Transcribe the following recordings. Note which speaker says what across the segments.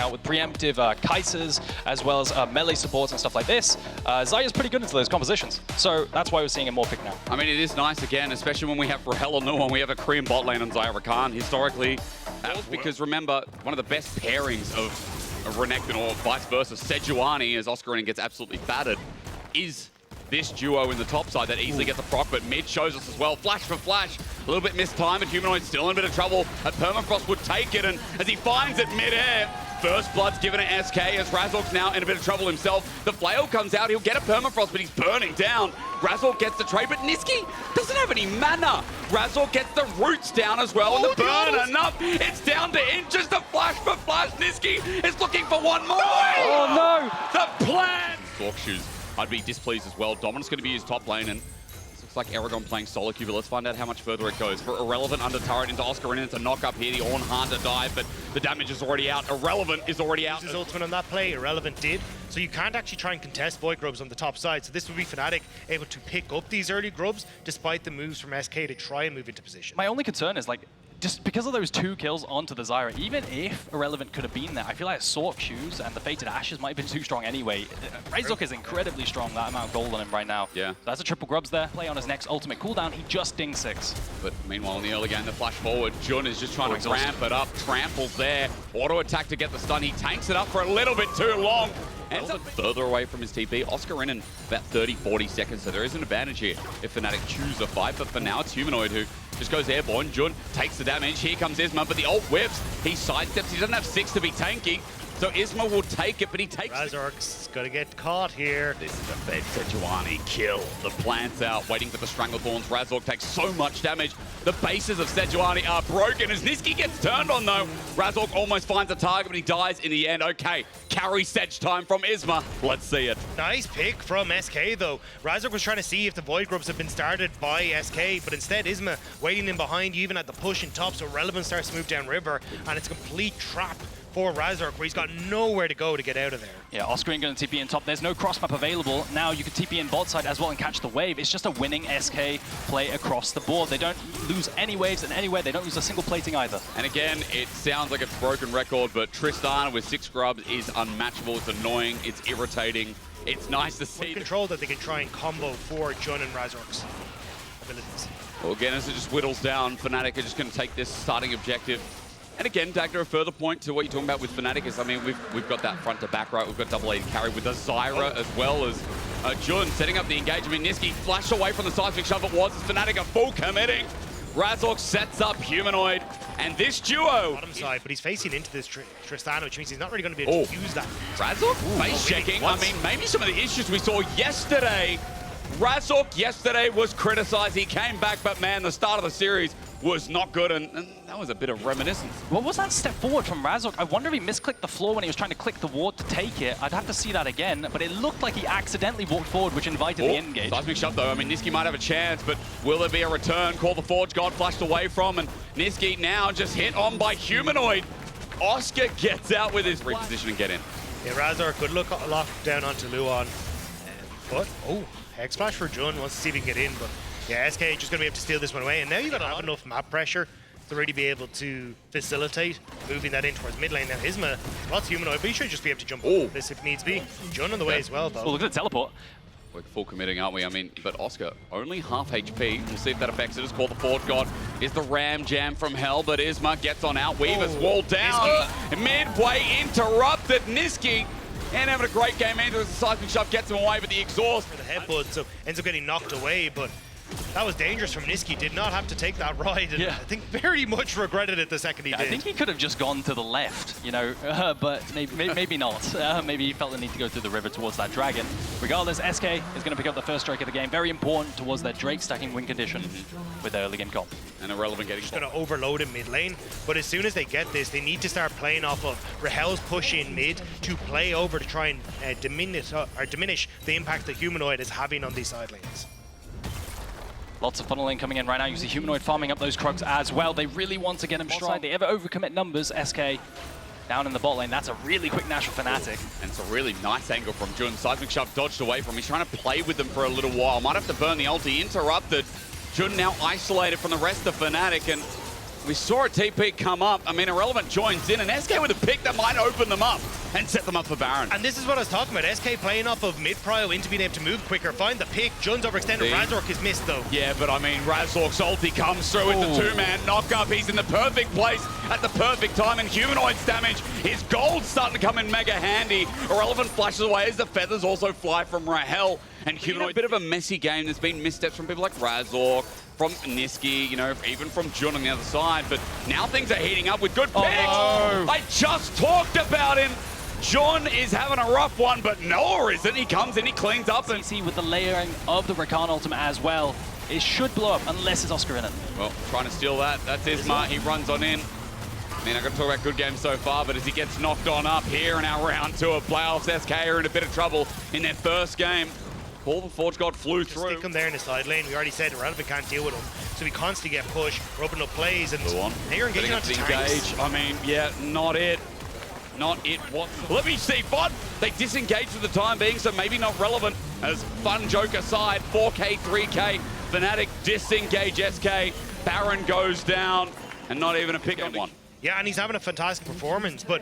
Speaker 1: out with preemptive Kaisers, as well as melee supports and stuff like this. Zaya's pretty good into those compositions, so that's why we're seeing a more pick now.
Speaker 2: I mean, it is nice, again, especially when we have Rahel or Nuon, we have a Korean bot lane on Zaya Rakan, historically, because remember, one of the best pairings of Renekton, or vice versa, Sejuani, as Oscarina gets absolutely battered, is this duo in the top side that easily gets a proc, but mid shows us as well. Flash for flash, a little bit missed time, and Humanoid still in a bit of trouble. A Permafrost would take it, and as he finds it mid-air, first blood's given to SK, as Razork's now in a bit of trouble himself. The flail comes out, he'll get a Permafrost, but he's burning down. Razork gets the trade, but Niski doesn't have any mana. Razork gets the roots down as well, and the burn enough. It's down to inches, the flash for flash. Niski is looking for one more.
Speaker 1: Oh no!
Speaker 2: The plan! Stork shoes. I'd be displeased as well. Dominant's going to be his top lane, and it looks like Aragon playing solo queue, but let's find out how much further it goes. For Irrelevant under turret into Oscarina, it's a knock up here. The Ornn hard to dive, but the damage is already out. Irrelevant is already out.
Speaker 3: His ultimate on that play, Irrelevant did. So you can't actually try and contest Void Grubs on the top side. So this would be Fnatic able to pick up these early Grubs, despite the moves from SK to try and move into position.
Speaker 1: My only concern is, like, just because of those 2 kills onto the Zyra, even if Irrelevant could have been there, I feel like Sword Shoes and the Fated Ashes might have been too strong anyway. Razork is incredibly strong, that amount of gold on him right now.
Speaker 2: Yeah.
Speaker 1: So that's a triple grubs there. Play on his next ultimate cooldown. He just dinged 6.
Speaker 2: But meanwhile, in the early game, the flash forward, Jun is just trying to ramp it up. Tramples there. Auto attack to get the stun. He tanks it up for a little bit too long. Ends up further away from his TP. Oscarina about 30-40 seconds, so there is an advantage here if Fnatic choose a fight. But for now, it's Humanoid who just goes airborne. Jun takes the damage. Here comes Isma, but the ult whips. He sidesteps. He doesn't have 6 to be tanky. So Isma will take it, but he takes
Speaker 3: Razork's gonna get caught here.
Speaker 2: This is a fed Sejuani kill. The plant's out, waiting for the Stranglethorns. Razork takes so much damage. The bases of Sejuani are broken as Niski gets turned on though. Razork almost finds a target, but he dies in the end. Okay, carry Sej time from Isma. Let's see it.
Speaker 3: Nice pick from SK though. Razork was trying to see if the Void Grubs have been started by SK, but instead Isma waiting in behind, even at the push in top, so Relevant starts to move down river, and it's a complete trap for Razork, where he's got nowhere to go to get out of there.
Speaker 1: Yeah, Oscarina going to TP in top. There's no cross map available. Now you can TP in bot side as well and catch the wave. It's just a winning SK play across the board. They don't lose any waves and anywhere. They don't lose a single plating either.
Speaker 2: And again, it sounds like a broken record, but Tristana with 6 grubs is unmatchable. It's annoying. It's irritating. It's nice to see.
Speaker 3: Control that they can try and combo for Jun and Razork's abilities.
Speaker 2: Well, again, as it just whittles down, Fnatic are just going to take this starting objective. And again, Dagger, a further point to what you're talking about with Fnatic is, I mean, we've got that front to back, right? We've got double A carry with the Zyra as well as Jun setting up the engagement. Niski flashed away from the seismic shove it was as Fnatic are full committing. Razork sets up Humanoid, and this duo...
Speaker 3: Bottom side, but he's facing into this Tristana, which means he's not really going to be able to use that.
Speaker 2: Razork face checking. I mean, maybe some of the issues we saw yesterday. Razork yesterday was criticized. He came back, but man, the start of the series was not good, and that was a bit of reminiscence.
Speaker 1: What was that step forward from Razork? I wonder if he misclicked the floor when he was trying to click the ward to take it. I'd have to see that again, but it looked like he accidentally walked forward, which invited the engage.
Speaker 2: Seismic shove though. I mean, Niski might have a chance, but will there be a return? Call the Forge God flashed away from, and Niski now just hit on by Humanoid. Oscar gets out with his reposition and get in.
Speaker 3: Yeah, Razork could lock down onto Luon, but Hex Flash for Jun, wants to see if he can get in, but yeah, SK just going to be able to steal this one away, and now you've got to have enough map pressure to really be able to facilitate moving that in towards mid lane. Now Isma, lots Humanoid, but he should just be able to jump over this if needs be. Jun on the way as well, though.
Speaker 1: Oh, look at the teleport.
Speaker 2: We're full committing, aren't we? I mean, but Oscar, only half HP. We'll see if that affects it. It's called the Forge God. Is the Ram Jam from hell, but Isma gets on out. Weaver's walled down. Midway interrupted. Niski and having a great game. Andrew as the seismic shove gets him away, but the exhaust
Speaker 3: for the headbutt, so ends up getting knocked away, but that was dangerous from Niski. Did not have to take that ride, and I think very much regretted it the second he did.
Speaker 1: I think he could have just gone to the left, you know, but maybe not. Maybe he felt the need to go through the river towards that dragon. Regardless, SK is going to pick up the first strike of the game. Very important towards their Drake stacking win condition with their early game comp.
Speaker 2: And Irrelevant getting
Speaker 3: just going to overload in mid lane, but as soon as they get this, they need to start playing off of Rahel's push in mid to play over to try and diminish the impact that Humanoid is having on these side lanes.
Speaker 1: Lots of funneling coming in right now. You see Humanoid farming up those Krugs as well. They really want to get him strong. They ever overcommit numbers. SK down in the bot lane. That's a really quick Nash for Fnatic.
Speaker 2: And it's a really nice angle from Jun. Seismic Shove dodged away from him. He's trying to play with them for a little while. Might have to burn the ulti. Interrupted. Jun now isolated from the rest of Fnatic. And We saw a TP come up. I mean, Irrelevant joins in, and SK with a pick that might open them up and set them up for Baron.
Speaker 3: And this is what I was talking about. SK playing off of mid-prio into being able to move quicker, find the pick. Jun's overextended. Razork is missed, though.
Speaker 2: Yeah, but I mean, Razork's ulti comes through with the two-man knock-up. He's in the perfect place at the perfect time, and Humanoid's damage. His gold's starting to come in mega handy. Irrelevant flashes away as the feathers also fly from Rahel. And Humanoid, a bit of a messy game. There's been missteps from people like Razork, from Niski, you know, even from Jun on the other side. But now things are heating up with good picks. I just talked about him. Jun is having a rough one, but Noah isn't. He comes in, he cleans up. And
Speaker 1: see with the layering of the Rakan ultimate as well, it should blow up unless it's Oscar in it.
Speaker 2: Well, trying to steal that. That's Isma. He runs on in. I mean, I got to talk about good games so far, but as he gets knocked on up here in our round 2 of playoffs, SK are in a bit of trouble in their first game. Paul the Forge God flew through.
Speaker 3: Stick him there in the side lane. We already said Irrelevant can't deal with him. So we constantly get pushed. We're opening up plays, and they're engaging onto tanks.
Speaker 2: I mean, yeah, not it. Not it. What? Let me see. Fun. They disengage for the time being, so maybe not relevant. As fun joke aside, 4K, 3K. Fnatic disengage SK. Baron goes down, and not even a pick on one.
Speaker 3: Yeah, and he's having a fantastic performance, but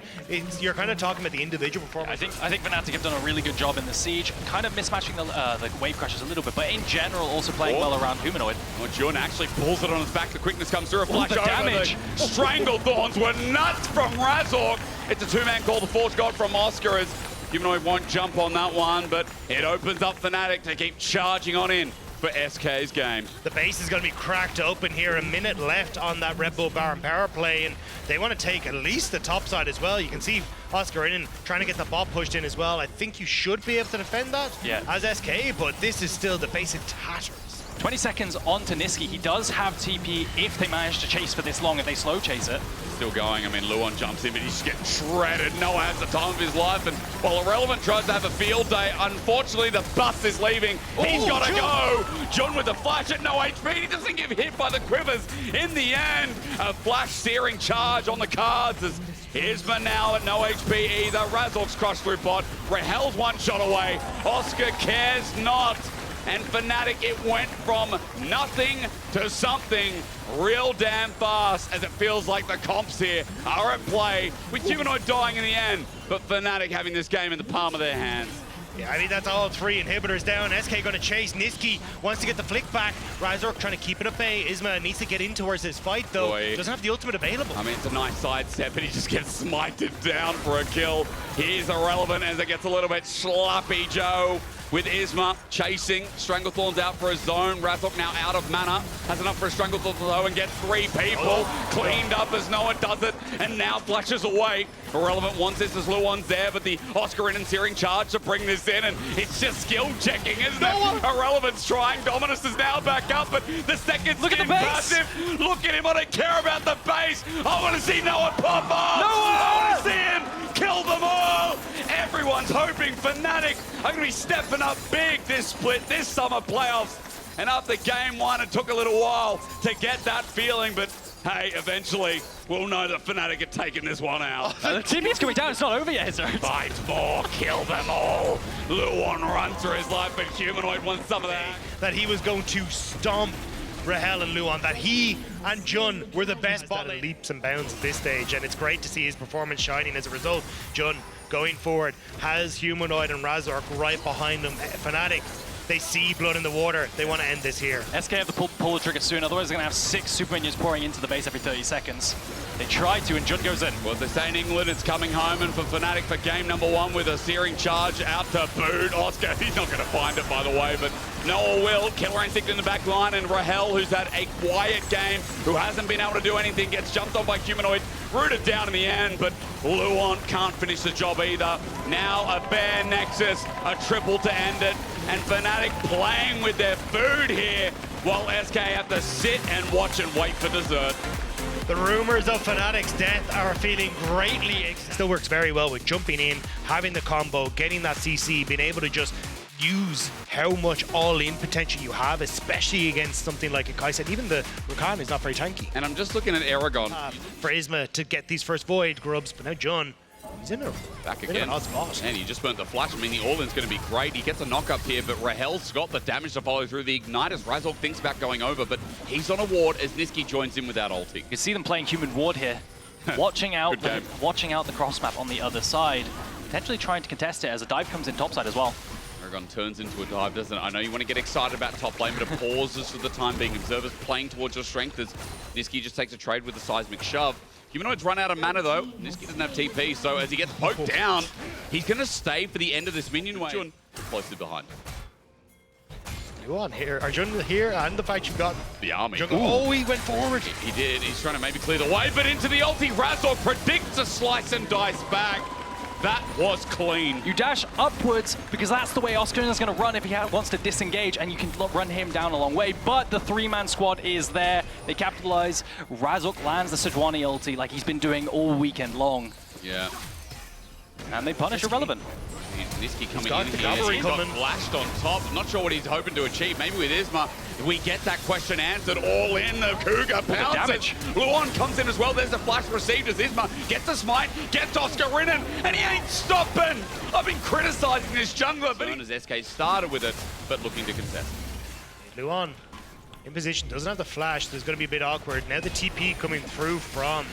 Speaker 3: you're kind of talking about the individual performance.
Speaker 1: I think Fnatic have done a really good job in the siege, kind of mismatching the wave crashes a little bit, but in general also playing well around Humanoid.
Speaker 2: Well, Jun actually pulls it on his back. The quickness comes through. A flash
Speaker 1: the
Speaker 2: over.
Speaker 1: damage.
Speaker 2: The Stranglethorns were nuts from Razork. It's a two-man call. The Forge God from Oscar as Humanoid won't jump on that one, but it opens up Fnatic to keep charging on in for SK's game.
Speaker 3: The base is going to be cracked open here. A minute left on that Red Bull Baron power play, and they want to take at least the top side as well. You can see Oscar in trying to get the bot pushed in as well. I think you should be able to defend that as SK, but this is still the base in tatters.
Speaker 1: 20 seconds on to Niski. He does have TP if they manage to chase for this long, if they slow chase it.
Speaker 2: Still going. I mean, Luon jumps in, but he's getting shredded. Noah has the time of his life, and while Irrelevant tries to have a field day, unfortunately the bus is leaving. He's got to go. Jun with the flash at no HP. He doesn't get hit by the quivers. In the end, a flash searing charge on the cards as Isma now at no HP either. Razork's crushed through bot. Rahel's one shot away. Oscar cares not. And Fnatic, it went from nothing to something real damn fast, as it feels like the comps here are at play, with Humanoid dying in the end, but Fnatic having this game in the palm of their hands.
Speaker 3: Yeah, I mean, that's all 3 inhibitors down. SK going to chase. Niski wants to get the flick back. Razork trying to keep it at bay. Isma needs to get in towards this fight, though. Doesn't have the ultimate available.
Speaker 2: I mean, it's a nice sidestep, but he just gets smited down for a kill. Here's Irrelevant as it gets a little bit sloppy, Joe. With Isma chasing, Stranglethorn's out for a zone. Razork now out of mana, has enough for a Stranglethorn though, and gets 3 people cleaned up as Noah does it, and now flashes away. Irrelevant wants this as Luon's there, but the Oscar and searing charge to bring this in, and it's just skill checking, isn't it? Irrelevant's trying. Dominus is now back up, but the second skin passive. Look at him. I don't care about the base. I want to see Noah pop off. I want to see him kill them all. Everyone's hoping Fnatic are going to be stepping up big this split, this summer playoffs. And after game 1, it took a little while to get that feeling, but hey, eventually we'll know that Fnatic have taken this one out.
Speaker 1: The TP's coming down, it's not over yet, is it?
Speaker 2: Fight more, kill them all. Luon runs for his life, but Humanoid wants some of that.
Speaker 3: That he was going to stomp Rahel and Luon, that he and Jun were the best bot lane. Leaps and bounds at this stage, and it's great to see his performance shining as a result. Jun going forward has Humanoid and Razork right behind him. Fnatic, they see blood in the water. They want to end this here.
Speaker 1: SK have to pull the trigger soon, otherwise they're going to have 6 super minions pouring into the base every 30 seconds. They try to, and Jun goes in.
Speaker 2: Well, they say in England it's coming home, and for Fnatic for game number 1 with a searing charge out to boot. Oscar, he's not going to find it, by the way, but Noah will. Killer Instinct in the back line, and Rahel, who's had a quiet game, who hasn't been able to do anything, gets jumped on by Humanoid, rooted down in the end, but Luon can't finish the job either. Now a bare Nexus, a triple to end it, and Fnatic playing with their food here, while SK have to sit and watch and wait for dessert.
Speaker 3: The rumors of Fnatic's death are feeling greatly. Still works very well with jumping in, having the combo, getting that CC, being able to just use how much all-in potential you have, especially against something like a Kai'Sa. Even the Rakan is not very tanky.
Speaker 2: And I'm just looking at Aragon.
Speaker 3: For Isma to get these first Void grubs, but now Jun He's in a
Speaker 2: back
Speaker 3: bit of
Speaker 2: again.
Speaker 3: an odd spot.
Speaker 2: And he just burnt the flash. I mean, the all-in's going to be great. He gets a knock-up here, but Rahel's got the damage to follow through the ignite as Razork thinks about going over, but he's on a ward as Niski joins in without ulti.
Speaker 1: You can see them playing human ward here, watching out the cross map on the other side, potentially trying to contest it as a dive comes in topside as well.
Speaker 2: Aragon turns into a dive, doesn't it? I know you want to get excited about top lane, but it pauses for the time being. Observers playing towards your strength as Niski just takes a trade with the seismic shove. Humanoid's run out of mana though. Niski doesn't have TP, so as he gets poked down, he's going to stay for the end of this minion wave. Jun closely behind.
Speaker 3: Luan here, Arjun here, and the fact you've got
Speaker 2: the army.
Speaker 3: Oh, he went forward.
Speaker 2: He did. He's trying to maybe clear the way, but into the ulti. Razork predicts a slice and dice back. That was clean.
Speaker 1: You dash upwards because that's the way Oscar is going to run if he wants to disengage, and you can run him down a long way. But the three-man squad is there. They capitalize. Razork lands the Sejuani ulti like he's been doing all weekend long.
Speaker 2: Yeah.
Speaker 1: And they punish Irrelevant.
Speaker 2: Niski coming
Speaker 3: got
Speaker 2: in
Speaker 3: the
Speaker 2: here.
Speaker 3: cavalry
Speaker 2: He got
Speaker 3: coming.
Speaker 2: flashed on top. I'm not sure what he's hoping to achieve. Maybe with Isma, we get that question answered. All in, the Cougar pounces. Luan comes in as well. There's a flash received as Isma gets the smite, gets Oscar Rinnan, and he ain't stopping. I've been criticizing this jungler, but as SK started with it, but looking to contest.
Speaker 3: Luan in position, doesn't have the flash, so it's going to be a bit awkward. Now the TP coming through from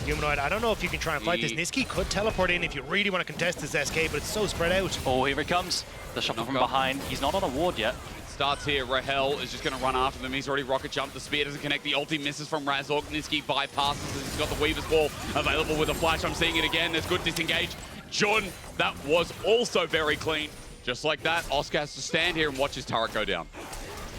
Speaker 3: Humanoid. I don't know if you can try and fight this. Niski could teleport in if you really want to contest this SK, but it's so spread out.
Speaker 1: Oh, here it comes. The shuffle from behind. He's not on a ward yet.
Speaker 2: It starts here. Rahel is just going to run after them. He's already rocket jumped. The spear doesn't connect. The ulti misses from Razork. Niski bypasses. He's got the Weaver's Wall available with a flash. I'm seeing it again. There's good disengage. Jun, that was also very clean. Just like that, Oscar has to stand here and watch his turret go down.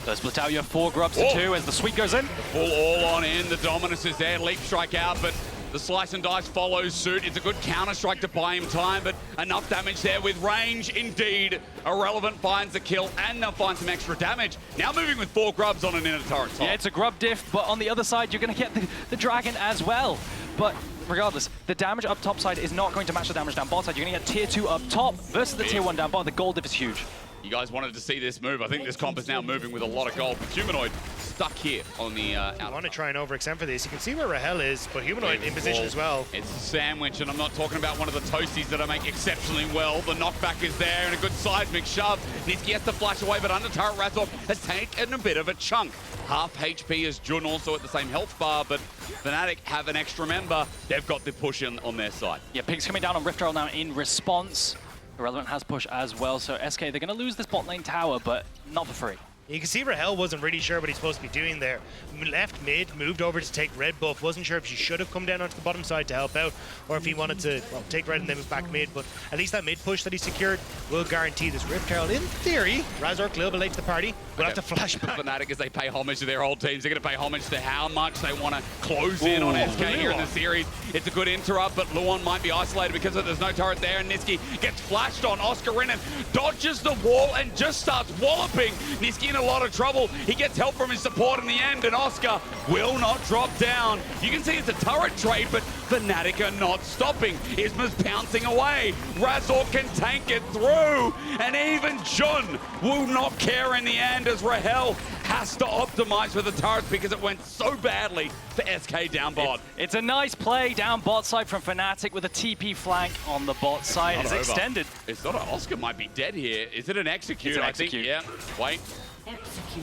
Speaker 1: So split out, you have 4 grubs to 2 as the sweep goes in.
Speaker 2: Full all on in. The dominance is there. Leap strike out, but the slice and dice follows suit. It's a good counter strike to buy him time, but enough damage there with range indeed. Irrelevant finds the kill and they'll find some extra damage. Now moving with 4 grubs on an inner turret top.
Speaker 1: Yeah, it's a grub diff, but on the other side, you're going to get the dragon as well. But regardless, the damage up top side is not going to match the damage down bot side. You're going to get tier 2 up top versus the tier 1 down bot. The gold diff is huge.
Speaker 2: You guys wanted to see this move. I think this comp is now moving with a lot of gold. But Humanoid stuck here on the
Speaker 3: I want to try and overextend for this. You can see where Rahel is, but Humanoid in position as well.
Speaker 2: It's a sandwich, and I'm not talking about one of the toasties that I make exceptionally well. The knockback is there, and a good seismic shove. Niski has to flash away, but under turret, Razork has taken a bit of a chunk. Half HP as Jun, also at the same health bar, but Fnatic have an extra member. They've got the push on their side.
Speaker 1: Yeah, Pig's coming down on Rift Trail now in response. Irrelevant has push as well, so SK, they're going to lose this bot lane tower, but not for free.
Speaker 3: You can see Rahel wasn't really sure what he's supposed to be doing there. Left mid, moved over to take red buff. Wasn't sure if she should have come down onto the bottom side to help out, or if he wanted to, well, take red and then move back mid. But at least that mid push that he secured will guarantee this Rift Herald. In theory, Razork a little bit late to the party. We'll have to flash back.
Speaker 2: Fnatic, as they pay homage to their old teams, they're going to pay homage to how much they want to close in on SK here in the series. It's a good interrupt, but Luan might be isolated because there's no turret there, and Niski gets flashed on. Oscar Rinnan dodges the wall and just starts walloping. Niski in a lot of trouble. He gets help from his support in the end, and Oscar will not drop down. You can see it's a turret trade, but Fnatic are not stopping. Isma's pouncing away. Razork can tank it through, and even Jun will not care in the end as Rahel has to optimize for the turrets because it went so badly for SK down bot.
Speaker 1: It's a nice play down bot side from Fnatic with a TP flank on the bot side. It's extended.
Speaker 2: It's not an Oscar might be dead here. Is it an execute?
Speaker 1: It's an
Speaker 2: I think,
Speaker 1: execute.
Speaker 2: yeah. Wait.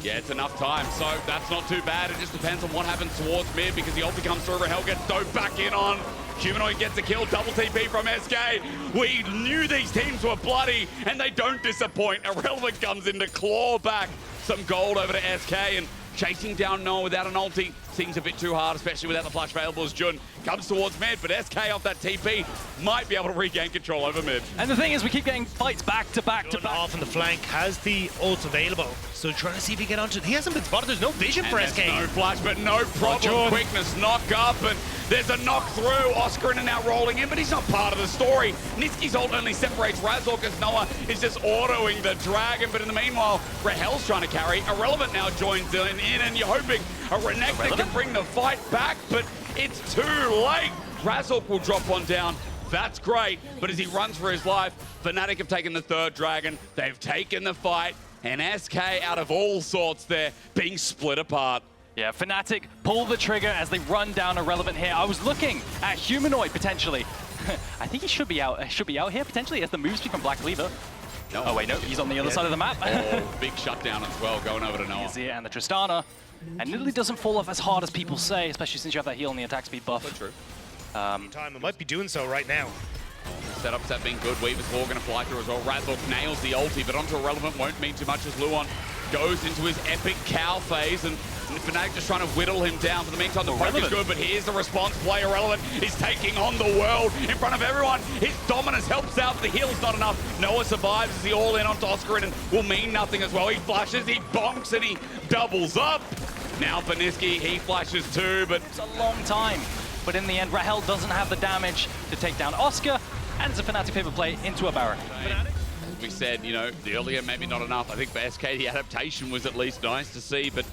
Speaker 2: Yeah, it's enough time, so that's not too bad. It just depends on what happens towards mid because the ulti comes through. Rahel gets dove back in on. Humanoid gets a kill, double TP from SK. We knew these teams were bloody, and they don't disappoint. Irrelevant comes in to claw back some gold over to SK, and chasing down Noah without an ulti seems a bit too hard, especially without the flash available as Jun comes towards mid, but SK off that TP might be able to regain control over mid.
Speaker 1: And the thing is, we keep getting fights back to back to back.
Speaker 3: Off on the flank, has the ult available, so trying to see if he can get onto it. He hasn't been spotted, there's no vision for SK.
Speaker 2: No flash, but no problem. Quickness knock up, and there's a knock through. Oscar in and out rolling in, but he's not part of the story. Niski's ult only separates Razork as Noah is just autoing the dragon, but in the meanwhile, Rahel's trying to carry. Irrelevant now joins in, and you're hoping a Renekton can bring the fight back, but it's too late. Razork will drop one down. That's great, but as he runs for his life, Fnatic have taken the third dragon. They've taken the fight, and SK out of all sorts there, being split apart.
Speaker 1: Yeah, Fnatic pull the trigger as they run down Irrelevant here. I was looking at Humanoid potentially. I think he should be out here, potentially, as the move speed from Black Cleaver.
Speaker 2: No.
Speaker 1: Oh, wait, no, he's on the other side of the map.
Speaker 2: Oh, big shutdown as well, going over to Noah.
Speaker 1: Izzy and the Tristana. And Nidalee doesn't fall off as hard as people say, especially since you have that heal and the attack speed buff.
Speaker 2: That's true.
Speaker 3: Time, it might be doing so right now.
Speaker 2: Setups have been good. Weaver's Claw going to fly through as well. Razork nails the ulti, but onto Irrelevant won't mean too much as Luon goes into his epic cow phase, and Fnatic just trying to whittle him down. For the meantime, the poke is good, but here's the response play. Irrelevant is taking on the world in front of everyone. His dominance helps out, but the heal's not enough. Noah survives as he all in onto Oscar and will mean nothing as well. He flashes, he bonks, and he doubles up. Now Beniski, he flashes too, but
Speaker 1: it's a long time. But in the end, Rahel doesn't have the damage to take down Oscar, and it's a Fnatic pivot play into a Baron.
Speaker 2: As we said, you know, the earlier maybe not enough. I think for SK, the adaptation was at least nice to see, but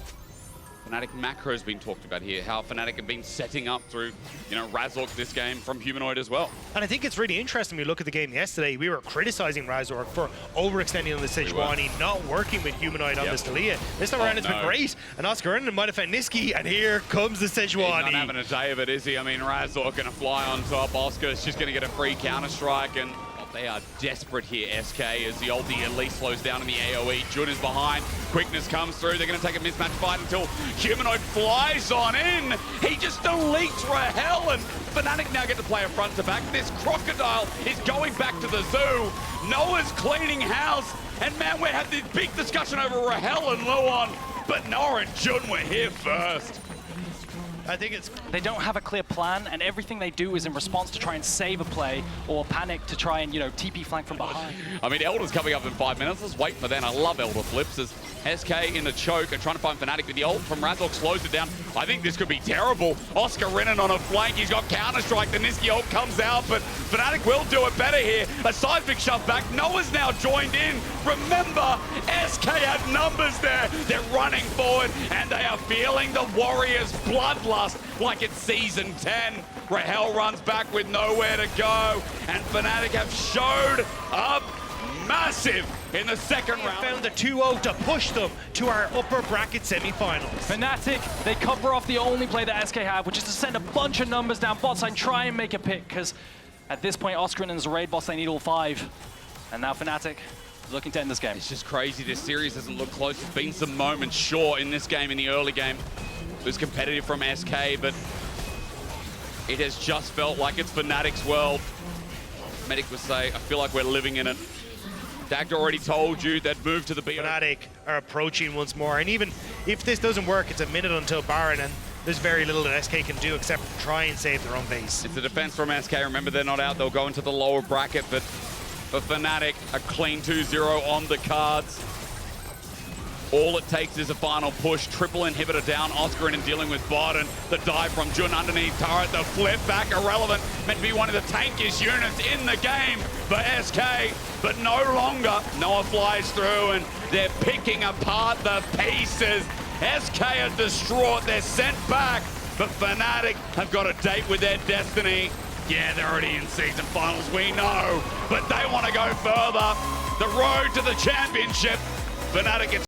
Speaker 2: Fnatic macro has been talked about here, how Fnatic have been setting up through, you know, Razork this game from Humanoid as well.
Speaker 3: And I think it's really interesting. We look at the game yesterday, we were criticizing Razork for overextending on the Sejuani, not working with Humanoid on this Talia. This time around it's been great, and Oscar Ernan might have found Niski, and here comes the Sejuani.
Speaker 2: He's not having a day of it, is he? I mean, Razork gonna fly on top, Oscar's just gonna get a free counter-strike, and they are desperate here, SK, as the ulti at least slows down in the AoE. Jun is behind, quickness comes through, they're going to take a mismatch fight until Humanoid flies on in. He just deletes Rahel, and Fnatic now get to play a front to back. This Crocodile is going back to the zoo. Noah's cleaning house, and man, we had this big discussion over Rahel and Luon, but Noah and Jun were here first.
Speaker 3: I think it's...
Speaker 1: They don't have a clear plan, and everything they do is in response to try and save a play or panic to try and, you know, TP flank from behind.
Speaker 2: I mean, Elder's coming up in 5 minutes. Let's wait for that. I love Elder flips as SK in the choke and trying to find Fnatic with the ult from Razork slows it down. I think this could be terrible. Oscar Renan on a flank. He's got Counter-Strike. The Niski ult comes out, but Fnatic will do it better here. A seismic shove back. Noah's now joined in. Remember, SK had numbers there. They're running forward, and they are feeling the Warriors' bloodlust like it's Season 10. Rahel runs back with nowhere to go, and Fnatic have showed up massive in the second round.
Speaker 3: Found the 2-0 to push them to our upper bracket semi-finals.
Speaker 1: Fnatic, they cover off the only play that SK have, which is to send a bunch of numbers down bot side, try and make a pick, because at this point, Oscar and his raid boss, they need all 5. And now Fnatic is looking to end this game.
Speaker 2: It's just crazy. This series doesn't look close. There's been some moments, sure, in this game, in the early game. It was competitive from SK, but it has just felt like it's Fnatic's world. Medic would say, I feel like we're living in it. Dagda already told you they'd move to the B.
Speaker 3: Fnatic are approaching once more, and even if this doesn't work, it's a minute until Baron, and there's very little that SK can do except try and save their own base.
Speaker 2: It's a defense from SK. Remember, they're not out. They'll go into the lower bracket, but for Fnatic, a clean 2-0 on the cards. All it takes is a final push. Triple inhibitor down. Oscar in dealing with bot, and the dive from Jun underneath turret. The flip back, Irrelevant. Meant to be one of the tankiest units in the game for SK, but no longer. Noah flies through, and they're picking apart the pieces. SK are distraught. They're sent back, but Fnatic have got a date with their destiny. Yeah, they're already in season finals, we know, but they want to go further. The road to the championship. Fnatic gets